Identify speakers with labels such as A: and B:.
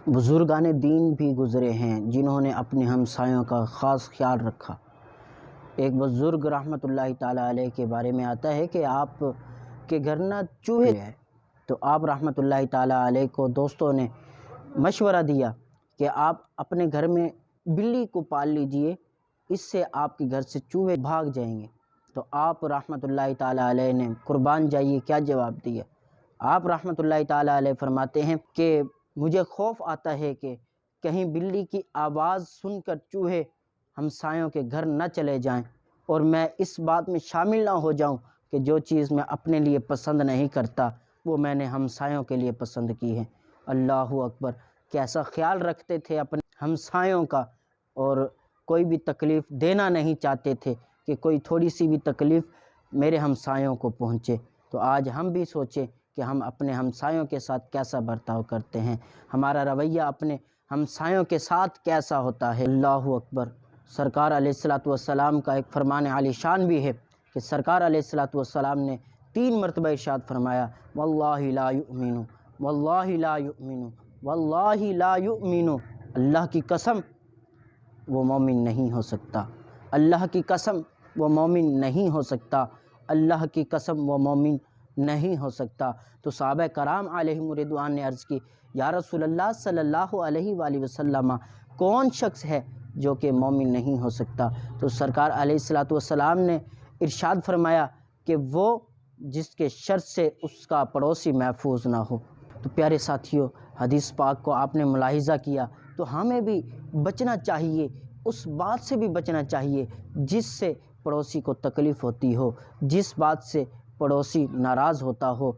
A: بزرگان دین بھی گزرے ہیں جنہوں نے اپنے ہمسایوں کا خاص خیال رکھا۔ ایک بزرگ رحمۃ اللہ تعالیٰ علیہ کے بارے میں آتا ہے کہ آپ کے گھر نہ چوہے ہیں، تو آپ رحمۃ اللہ تعالیٰ علیہ کو دوستوں نے مشورہ دیا کہ آپ اپنے گھر میں بلی کو پال لیجئے، اس سے آپ کے گھر سے چوہے بھاگ جائیں گے۔ تو آپ رحمۃ اللہ تعالیٰ علیہ نے قربان جائیے کیا جواب دیا۔ آپ رحمۃ اللہ تعالیٰ علیہ فرماتے ہیں کہ مجھے خوف آتا ہے کہ کہیں بلی کی آواز سن کر چوہے ہمسایوں کے گھر نہ چلے جائیں اور میں اس بات میں شامل نہ ہو جاؤں کہ جو چیز میں اپنے لیے پسند نہیں کرتا وہ میں نے ہمسایوں کے لیے پسند کی ہے۔ اللہ اکبر، کیسا خیال رکھتے تھے اپنے ہمسایوں کا، اور کوئی بھی تکلیف دینا نہیں چاہتے تھے کہ کوئی تھوڑی سی بھی تکلیف میرے ہمسایوں کو پہنچے۔ تو آج ہم بھی سوچیں کہ ہم اپنے ہمسایوں کے ساتھ کیسا برتاؤ کرتے ہیں، ہمارا رویہ اپنے ہمسایوں کے ساتھ کیسا ہوتا ہے۔ اللہ اکبر۔ سرکار علیہ السلام کا ایک فرمان عالی شان بھی ہے کہ سرکار علیہ السلام نے 3 مرتبہ ارشاد فرمایا، واللہ لا یؤمن، واللہ لا یؤمن، واللہ لا یؤمن، اللہ کی قسم وہ مومن نہیں ہو سکتا، اللہ کی قسم وہ مومن نہیں ہو سکتا، اللہ کی قسم وہ مومن نہیں ہو سکتا۔ تو صحابہ کرام علیہم رضوان نے عرض کی، یا رسول اللہ صلی اللہ علیہ وآلہ وسلم، کون شخص ہے جو کہ مومن نہیں ہو سکتا؟ تو سرکار علیہ السلام نے ارشاد فرمایا کہ وہ جس کے شر سے اس کا پڑوسی محفوظ نہ ہو۔ تو پیارے ساتھیوں، حدیث پاک کو آپ نے ملاحظہ کیا، تو ہمیں بھی بچنا چاہیے، اس بات سے بھی بچنا چاہیے جس سے پڑوسی کو تکلیف ہوتی ہو، جس بات سے پڑوسی ناراض ہوتا ہو۔